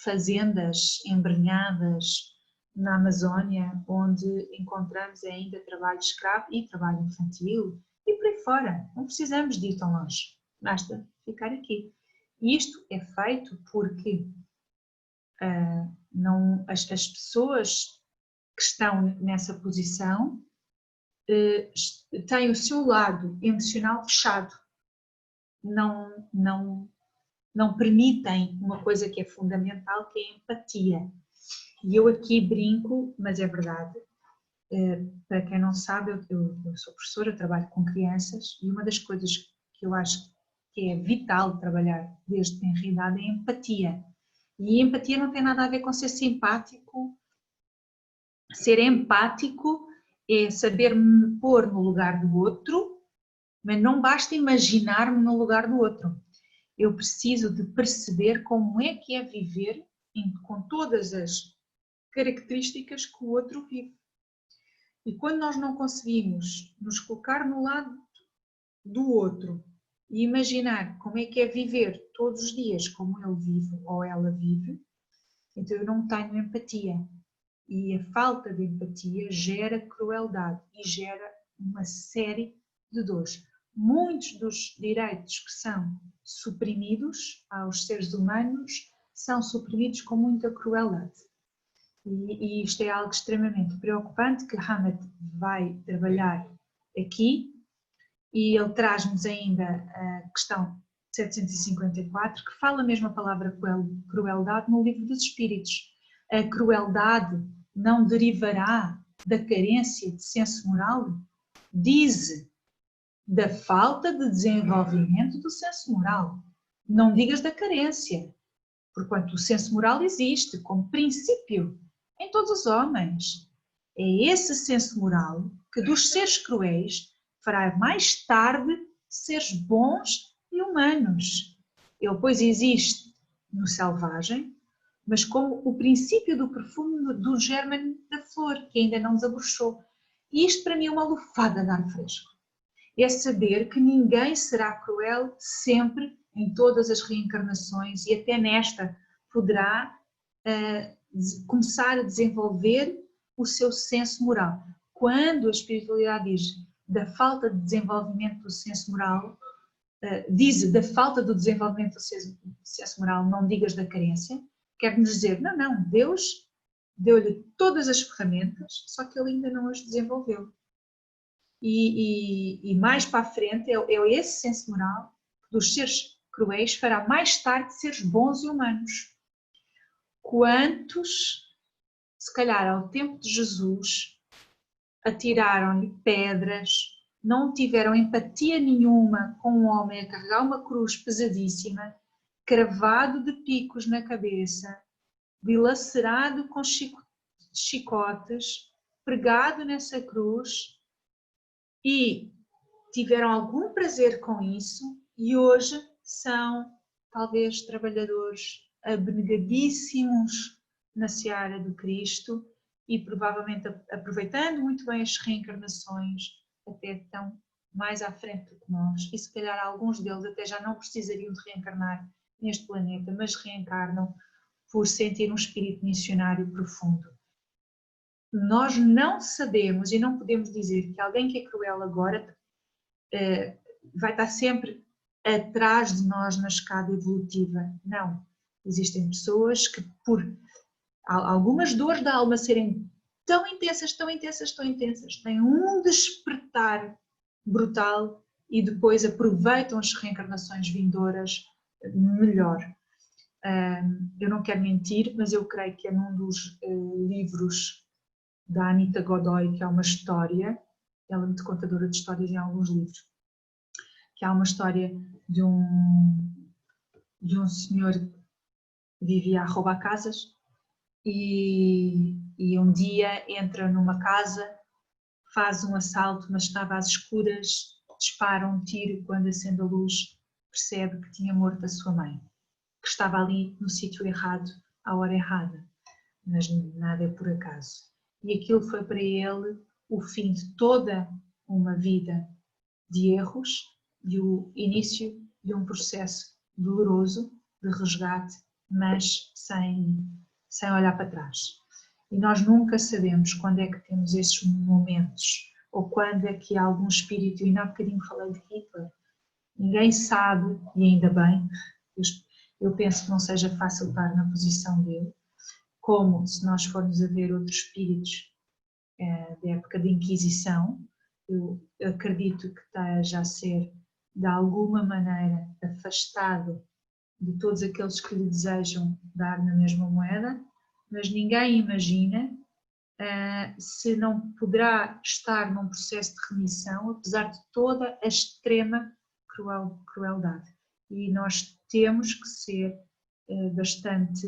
fazendas embrenhadas na Amazónia, onde encontramos ainda trabalho escravo e trabalho infantil e por aí fora. Não precisamos de ir tão longe, basta ficar aqui. E isto é feito porque as pessoas que estão nessa posição têm o seu lado emocional fechado, não permitem uma coisa que é fundamental, que é a empatia. E eu aqui brinco, mas é verdade. Para quem não sabe, eu sou professora, trabalho com crianças, e uma das coisas que eu acho que é vital trabalhar desde a realidade é a empatia. E a empatia não tem nada a ver com ser simpático. Ser empático é saber-me pôr no lugar do outro, mas não basta imaginar-me no lugar do outro. Eu preciso de perceber como é que é viver com todas as características que o outro vive. E quando nós não conseguimos nos colocar no lado do outro e imaginar como é que é viver todos os dias como ele vive ou ela vive, então eu não tenho empatia. E a falta de empatia gera crueldade e gera uma série de dores. Muitos dos direitos que são suprimidos aos seres humanos são suprimidos com muita crueldade. E isto é algo extremamente preocupante que Hammett vai trabalhar aqui, e ele traz-nos ainda a questão 754, que fala a mesma palavra crueldade no Livro dos Espíritos. A crueldade não derivará da carência de senso moral? Diz da falta de desenvolvimento do senso moral. Não digas da carência, porquanto o senso moral existe como princípio em todos os homens. É esse senso moral que dos seres cruéis fará mais tarde seres bons e humanos. Ele, pois, existe no selvagem, mas como o princípio do perfume do gérmen da flor, que ainda não desabrochou. E isto para mim é uma lufada de ar fresco. É saber que ninguém será cruel sempre, em todas as reencarnações, e até nesta poderá começar a desenvolver o seu senso moral. Quando a espiritualidade diz da falta de desenvolvimento do senso moral, diz da falta do desenvolvimento do senso moral, não digas da carência, quer nos dizer, não, Deus deu-lhe todas as ferramentas, só que ele ainda não as desenvolveu. E mais para a frente é esse senso moral dos seres cruéis fará mais tarde seres bons e humanos. Quantos, se calhar ao tempo de Jesus, atiraram-lhe pedras, não tiveram empatia nenhuma com um homem a carregar uma cruz pesadíssima, cravado de picos na cabeça, dilacerado com chicotes, pregado nessa cruz, e tiveram algum prazer com isso, e hoje são talvez trabalhadores abnegadíssimos na seara do Cristo e provavelmente aproveitando muito bem as reencarnações, até estão mais à frente do que nós, e se calhar alguns deles até já não precisariam de reencarnar neste planeta, mas reencarnam por sentir um espírito missionário profundo. Nós não sabemos e não podemos dizer que alguém que é cruel agora vai estar sempre atrás de nós na escada evolutiva. Não. Existem pessoas que, por algumas dores da alma serem tão intensas, têm um despertar brutal e depois aproveitam as reencarnações vindouras melhor. Eu não quero mentir, mas eu creio que é num dos livros da Anita Godoy, que é uma história, ela é muito contadora de histórias em alguns livros, que há uma história de um senhor que vivia a roubar casas e um dia entra numa casa, faz um assalto, mas estava às escuras, dispara um tiro, quando acende a luz percebe que tinha morto a sua mãe, que estava ali no sítio errado, à hora errada, mas nada é por acaso. E aquilo foi para ele o fim de toda uma vida de erros e o início de um processo doloroso de resgate, mas sem olhar para trás. E nós nunca sabemos quando é que temos esses momentos, ou quando é que há algum espírito, e ainda há bocadinho falei de Hitler, ninguém sabe, e ainda bem, eu penso que não seja fácil estar na posição dele, como se nós formos a ver outros espíritos da época da Inquisição, eu acredito que esteja a ser de alguma maneira afastado de todos aqueles que lhe desejam dar na mesma moeda, mas ninguém imagina se não poderá estar num processo de remissão, apesar de toda a extrema crueldade. E nós temos que ser bastante,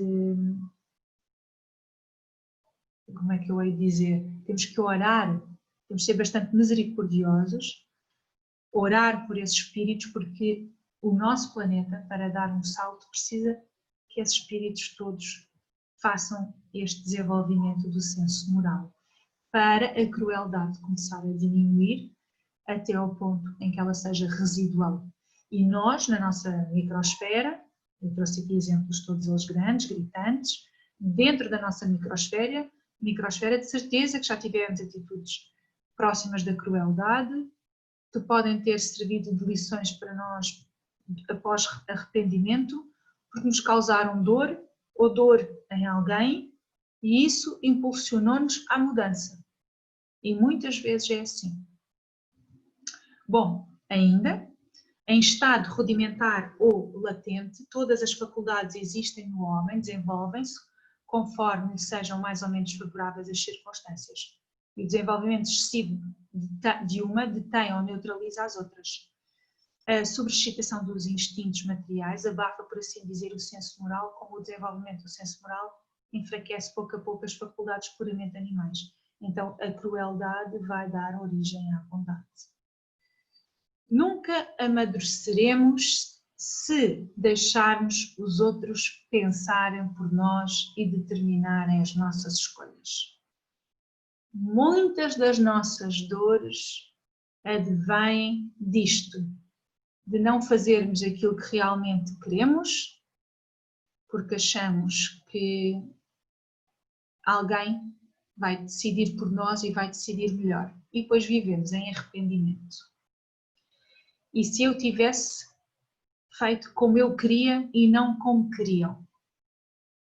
como é que eu hei de dizer, temos que orar, temos que ser bastante misericordiosos, orar por esses espíritos, porque o nosso planeta, para dar um salto, precisa que esses espíritos todos façam este desenvolvimento do senso moral, para a crueldade começar a diminuir até ao ponto em que ela seja residual. E nós, na nossa microsfera, eu trouxe aqui exemplos todos eles grandes, gritantes, dentro da nossa microsfera de certeza que já tivemos atitudes próximas da crueldade, que podem ter servido de lições para nós após arrependimento, porque nos causaram dor ou dor em alguém, e isso impulsionou-nos à mudança. E muitas vezes é assim. Bom, ainda, em estado rudimentar ou latente, todas as faculdades existem no homem, desenvolvem-se conforme sejam mais ou menos favoráveis as circunstâncias. E o desenvolvimento excessivo de uma detém ou neutraliza as outras. A sobreexcitação dos instintos materiais abafa, por assim dizer, o senso moral, como o desenvolvimento do senso moral enfraquece pouco a pouco as faculdades puramente animais. Então, a crueldade vai dar origem à bondade. Nunca amadureceremos se deixarmos os outros pensarem por nós e determinarem as nossas escolhas. Muitas das nossas dores advêm disto, de não fazermos aquilo que realmente queremos, porque achamos que alguém vai decidir por nós e vai decidir melhor. E depois vivemos em arrependimento. E se eu tivesse feito como eu queria e não como queriam?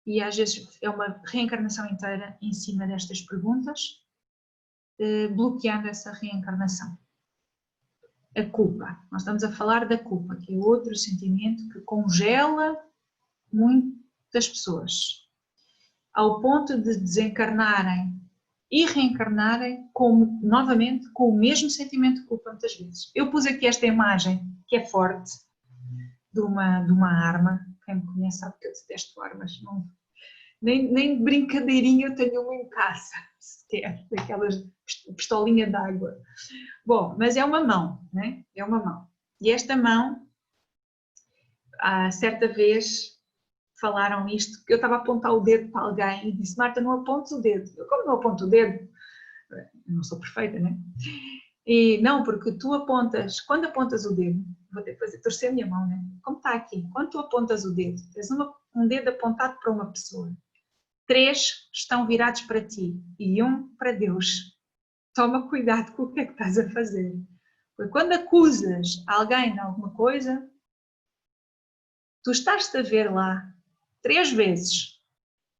E às vezes é uma reencarnação inteira em cima destas perguntas, bloqueando essa reencarnação. A culpa. Nós estamos a falar da culpa, que é outro sentimento que congela muitas pessoas, ao ponto de desencarnarem e reencarnarem novamente com o mesmo sentimento de culpa muitas vezes. Eu pus aqui esta imagem, que é forte, de uma arma. Quem me conhece sabe que eu detesto armas. Não, nem de brincadeirinha eu tenho uma em casa, sequer, daquelas pistolinha d'água. Bom, mas é uma mão, né? É uma mão. E esta mão, certa vez, falaram isto, que eu estava a apontar o dedo para alguém e disse: Marta, não apontes o dedo. Eu, como não aponto o dedo? Eu não sou perfeita, né? E não, porque tu apontas, quando apontas o dedo, vou ter que fazer, torcer a minha mão, né? Como está aqui, quando tu apontas o dedo, tens um dedo apontado para uma pessoa, 3 estão virados para ti e 1 para Deus. Toma cuidado com o que é que estás a fazer. Porque quando acusas alguém de alguma coisa, tu estás-te a ver lá 3 vezes.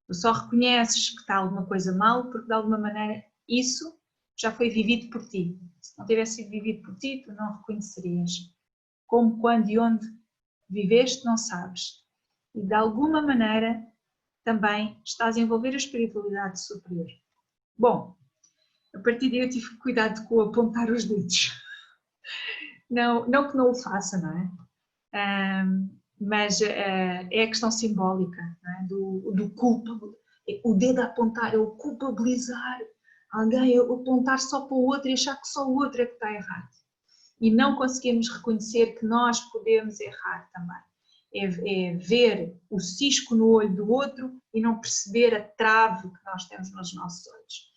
Tu só reconheces que está alguma coisa mal porque de alguma maneira isso já foi vivido por ti. Se não tivesse sido vivido por ti, tu não reconhecerias. Como, quando e onde viveste, não sabes. E de alguma maneira também estás a envolver a espiritualidade superior. Bom, a partir daí eu tive cuidado com apontar os dedos. Não que não o faça, não é? Mas é a questão simbólica, não é? do culpa. O dedo a apontar é o culpabilizar alguém, apontar só para o outro e achar que só o outro é que está errado. E não conseguimos reconhecer que nós podemos errar também. É ver o cisco no olho do outro e não perceber a trave que nós temos nos nossos olhos.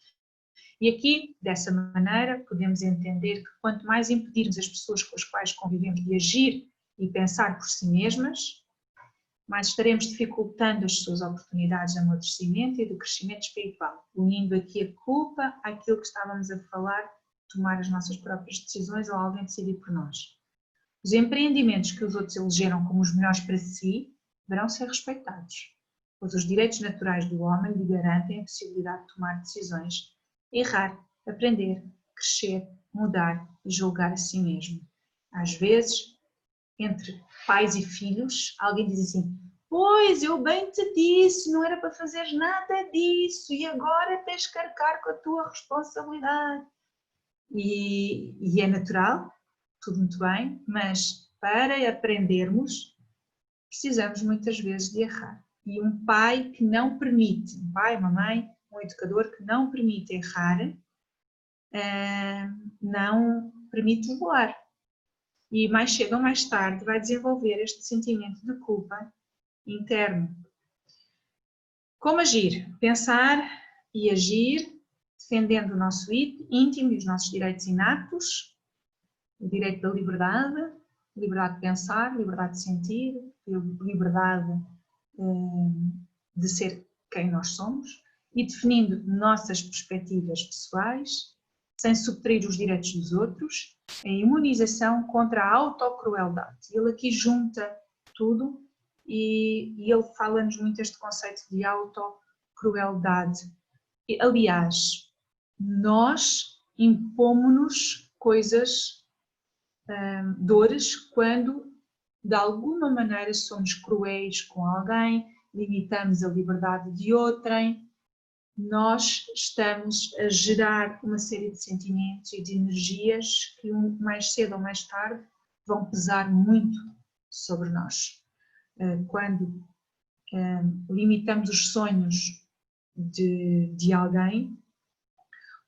E aqui, dessa maneira, podemos entender que quanto mais impedirmos as pessoas com as quais convivemos de agir e pensar por si mesmas, mais estaremos dificultando as suas oportunidades de amadurecimento e de crescimento espiritual, unindo aqui a culpa àquilo que estávamos a falar, tomar as nossas próprias decisões ou alguém decidir por nós. Os empreendimentos que os outros elegeram como os melhores para si deverão ser respeitados, pois os direitos naturais do homem lhe garantem a possibilidade de tomar decisões, errar, aprender, crescer, mudar e julgar a si mesmo. Às vezes, entre pais e filhos, alguém diz assim: pois, eu bem te disse, não era para fazeres nada disso e agora tens que arcar com a tua responsabilidade. E é natural, tudo muito bem, mas para aprendermos, precisamos muitas vezes de errar. E um pai que não permite, um pai, uma mãe, um educador que não permite errar, não permite voar. E mais cedo ou mais tarde vai desenvolver este sentimento de culpa interno. Como agir? Pensar e agir, defendendo o nosso íntimo e os nossos direitos inatos, o direito da liberdade de pensar, liberdade de sentir, liberdade de ser quem nós somos e definindo nossas perspectivas pessoais, sem subtrair os direitos dos outros, a imunização contra a autocrueldade. Ele aqui junta tudo e ele fala-nos muito este conceito de autocrueldade. Aliás, nós impomos-nos coisas, dores, quando de alguma maneira somos cruéis com alguém, limitamos a liberdade de outrem, nós estamos a gerar uma série de sentimentos e de energias que mais cedo ou mais tarde vão pesar muito sobre nós. Quando limitamos os sonhos de alguém,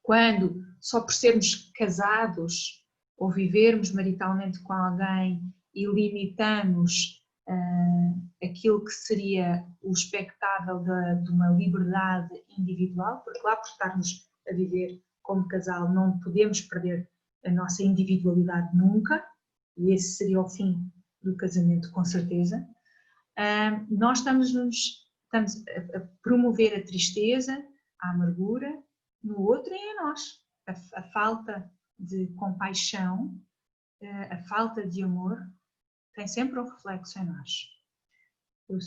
quando só por sermos casados ou vivermos maritalmente com alguém e limitamos aquilo que seria o expectável de uma liberdade individual, porque lá por estarmos a viver como casal não podemos perder a nossa individualidade nunca, e esse seria o fim do casamento com certeza. Nós estamos a promover a tristeza, a amargura no outro e em nós. A falta de compaixão, a falta de amor tem sempre um reflexo em nós.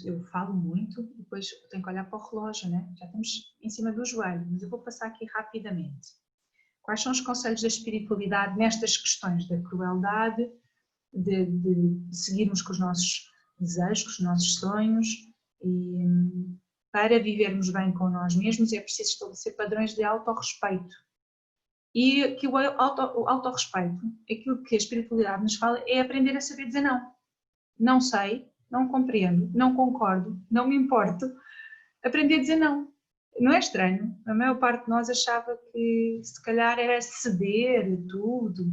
Eu falo muito, depois tenho que olhar para o relógio, né? Já estamos em cima do joelho, mas eu vou passar aqui rapidamente. Quais são os conselhos da espiritualidade nestas questões da crueldade, de seguirmos com os nossos desejos, com os nossos sonhos, e para vivermos bem com nós mesmos é preciso estabelecer padrões de autorrespeito. E que o autorrespeito, aquilo que a espiritualidade nos fala, é aprender a saber dizer não. Não sei, não compreendo, não concordo, não me importo. Aprender a dizer não. Não é estranho? A maior parte de nós achava que se calhar era ceder tudo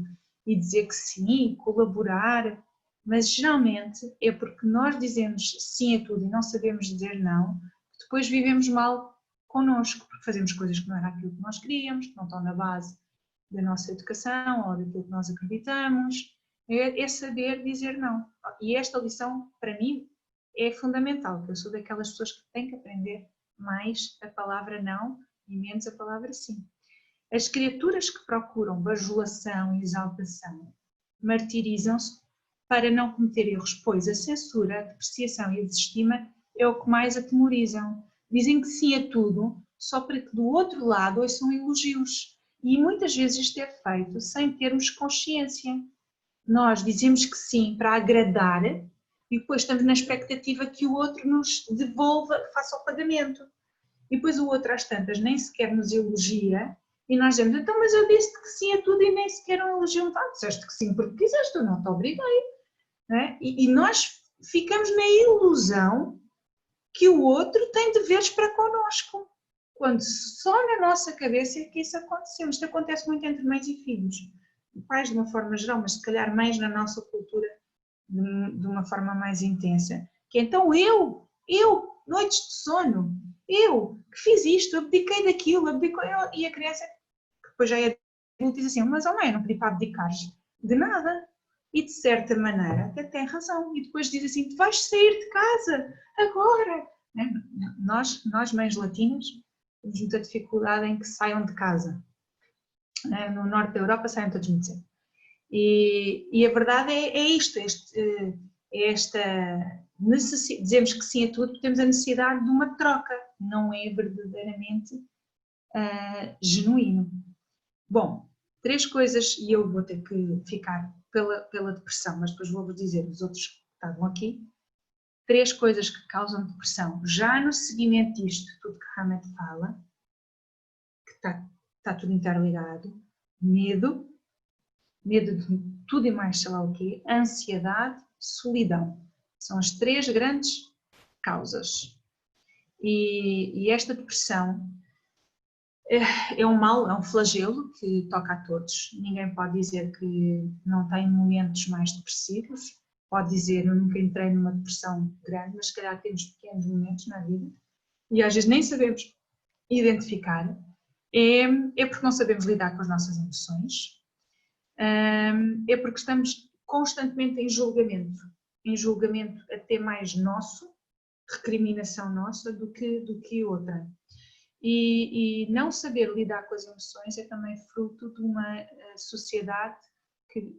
e dizer que sim, colaborar, mas geralmente é porque nós dizemos sim a tudo e não sabemos dizer não, que depois vivemos mal connosco, porque fazemos coisas que não era aquilo que nós queríamos, que não estão na base da nossa educação ou daquilo que nós acreditamos. É saber dizer não. E esta lição, para mim, é fundamental, porque eu sou daquelas pessoas que têm que aprender mais a palavra não e menos a palavra sim. As criaturas que procuram bajulação e exaltação martirizam-se para não cometer erros, pois a censura, a depreciação e a desestima é o que mais atemorizam. Dizem que sim a tudo, só para que do outro lado ouçam elogios. E muitas vezes isto é feito sem termos consciência. Nós dizemos que sim para agradar e depois estamos na expectativa que o outro nos devolva, faça o pagamento. E depois o outro às tantas nem sequer nos elogia e nós dizemos, então mas eu disse que sim a tudo e nem sequer um elogio. Disseste que sim porque quiseste, eu não te obriguei. Não é? E nós ficamos na ilusão que o outro tem deveres para connosco. Quando só na nossa cabeça é que isso aconteceu. Isto acontece muito entre mães e filhos. Pais de uma forma geral, mas se calhar mães na nossa cultura de uma forma mais intensa. Que então eu, noites de sono, eu que fiz isto, abdiquei daquilo, e a criança, que depois já é adulta, diz assim, mas oh mãe, não pedi para abdicares de nada. E de certa maneira até tem razão. E depois diz assim, tu vais sair de casa agora. Nós mães latinas, temos muita dificuldade em que saiam de casa. No norte da Europa saem todos muito cedo. E a verdade é isto, esta necessidade, dizemos que sim a tudo porque temos a necessidade de uma troca, não é verdadeiramente genuíno. Bom, 3 coisas, e eu vou ter que ficar pela depressão, mas depois vou-vos dizer os outros que estavam aqui. 3 coisas que causam depressão, já no seguimento disto, tudo que Hamed fala, que está tudo interligado: medo de tudo e mais sei lá o quê, ansiedade, solidão. São as 3 grandes causas. E esta depressão é um mal, é um flagelo que toca a todos. Ninguém pode dizer que não tem momentos mais depressivos. Pode dizer, eu nunca entrei numa depressão grande, mas se calhar temos pequenos momentos na vida. E às vezes nem sabemos identificar. É porque não sabemos lidar com as nossas emoções. é porque estamos constantemente em julgamento até mais nosso, recriminação nossa, do que outra. E não saber lidar com as emoções é também fruto de uma sociedade que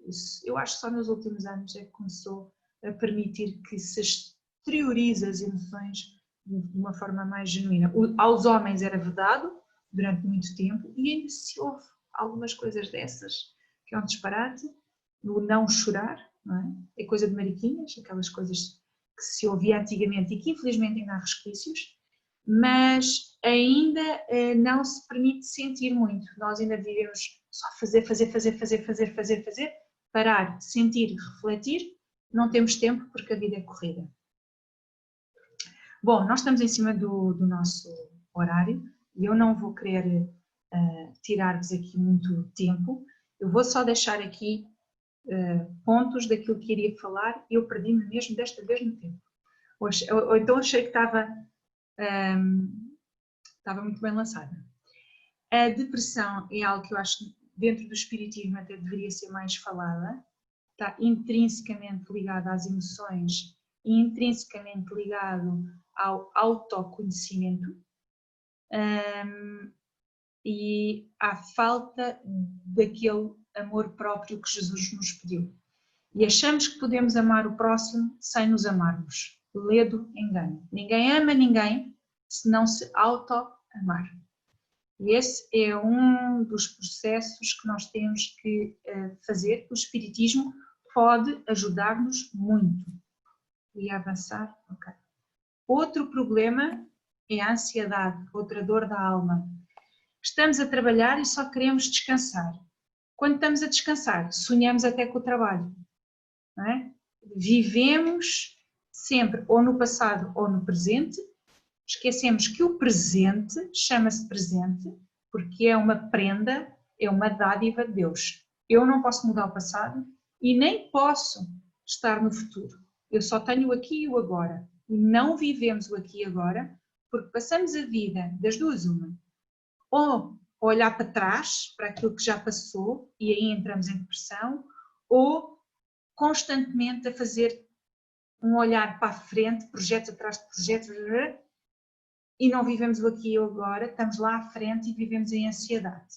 eu acho que só nos últimos anos é que começou a permitir que se exteriorize as emoções de uma forma mais genuína. Aos homens era vedado durante muito tempo e ainda se ouve algumas coisas dessas, que é um disparate, o não chorar, não é? É coisa de mariquinhas, aquelas coisas que se ouvia antigamente e que infelizmente ainda há resquícios, mas ainda não se permite sentir muito. Nós ainda vivemos só fazer, parar, sentir, refletir, não temos tempo porque a vida é corrida. Bom, nós estamos em cima do nosso horário e eu não vou querer tirar-vos aqui muito tempo. Eu vou só deixar aqui pontos daquilo que iria falar e eu perdi-me mesmo desta vez no tempo. Ou então achei que estava muito bem lançada. A depressão é algo que eu acho que dentro do espiritismo até deveria ser mais falada. Está intrinsecamente ligada às emoções e intrinsecamente ligado ao autoconhecimento e à falta daquele amor próprio que Jesus nos pediu. E achamos que podemos amar o próximo sem nos amarmos. Ledo engano. Ninguém ama ninguém se não se auto-amar. E esse é um dos processos que nós temos que fazer. O espiritismo pode ajudar-nos muito. E avançar, ok. Outro problema é a ansiedade, outra dor da alma. Estamos a trabalhar e só queremos descansar. Quando estamos a descansar, sonhamos até com o trabalho. Não é? Vivemos sempre ou no passado ou no presente. Esquecemos que o presente chama-se presente porque é uma prenda, é uma dádiva de Deus. Eu não posso mudar o passado e nem posso estar no futuro. Eu só tenho o aqui e o agora. E não vivemos o aqui e agora porque passamos a vida das duas uma. Ou olhar para trás, para aquilo que já passou e aí entramos em depressão, ou constantemente a fazer um olhar para a frente, projetos atrás de projetos, e não vivemos o aqui e o agora, estamos lá à frente e vivemos em ansiedade.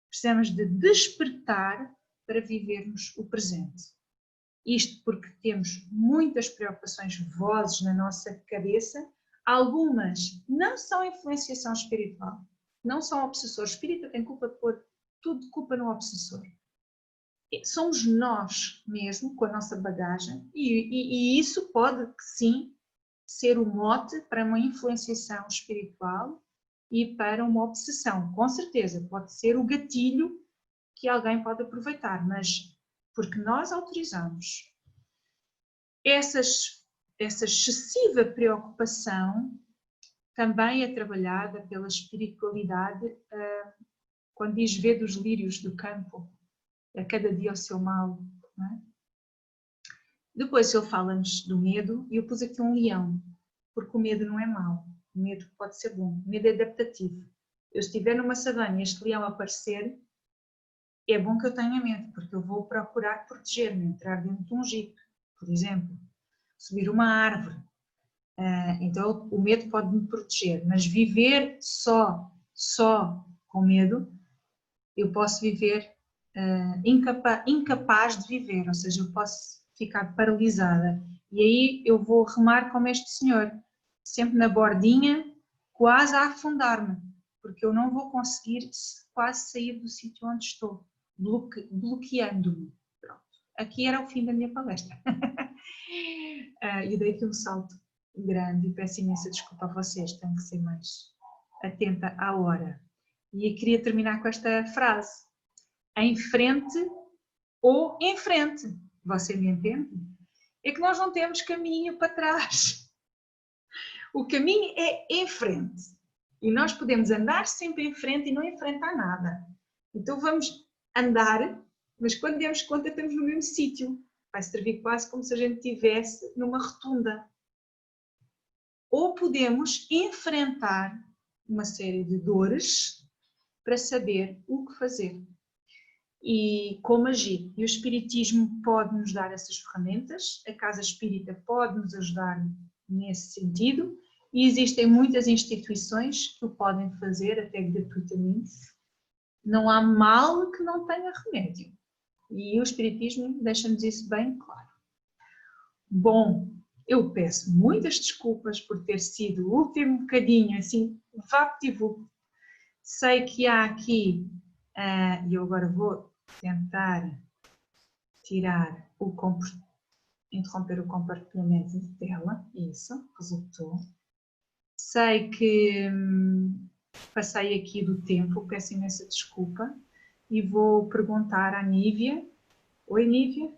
Precisamos de despertar para vivermos o presente. Isto porque temos muitas preocupações, vozes na nossa cabeça, algumas não são influenciação espiritual, não são obsessor. O espírito tem culpa de pôr tudo de culpa no obsessor. Somos nós mesmo, com a nossa bagagem, e isso pode, sim, ser o mote para uma influenciação espiritual e para uma obsessão. Com certeza, pode ser o gatilho que alguém pode aproveitar, mas porque nós autorizamos essa excessiva preocupação também é trabalhada pela espiritualidade quando diz vê dos lírios do campo, a cada dia o seu mal. Não é? Depois ele fala-nos do medo e eu pus aqui um leão, porque o medo não é mau, o medo pode ser bom, o medo é adaptativo. Eu estiver numa savana e este leão aparecer, é bom que eu tenha medo, porque eu vou procurar proteger-me, entrar dentro de um jipe, por exemplo, subir uma árvore. Então o medo pode me proteger, mas viver só com medo, eu posso viver incapaz de viver, ou seja, eu posso ficar paralisada. E aí eu vou remar como este senhor, sempre na bordinha, quase a afundar-me, porque eu não vou conseguir quase sair do sítio onde estou, bloqueando-me. Pronto. Aqui era o fim da minha palestra. Eu dei aqui um salto grande e peço imensa desculpa a vocês, tenho que ser mais atenta à hora. E eu queria terminar com esta frase: em frente ou em frente. Você me entende? É que nós não temos caminho para trás. O caminho é em frente. E nós podemos andar sempre em frente e não enfrentar nada. Então vamos andar, mas quando demos conta estamos no mesmo sítio. Vai servir quase como se a gente estivesse numa rotunda. Ou podemos enfrentar uma série de dores para saber o que fazer. e como agir. E o espiritismo pode nos dar essas ferramentas, a Casa Espírita pode nos ajudar nesse sentido e existem muitas instituições que o podem fazer até gratuitamente. Não há mal que não tenha remédio e o espiritismo deixa-nos isso bem claro. Bom, eu peço muitas desculpas por ter sido o último bocadinho assim, vapt-vupt. Sei que há aqui, e eu agora vou tentar interromper o compartilhamento de tela, isso, resultou. Sei que passei aqui do tempo, peço imensa desculpa e vou perguntar à Nívia. Oi, Nívia.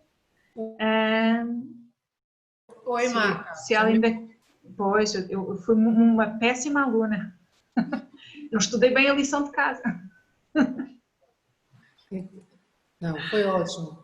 Oi, Marta. Se ela ainda... Pois, eu fui uma péssima aluna. Não estudei bem a lição de casa. Não, foi ótimo.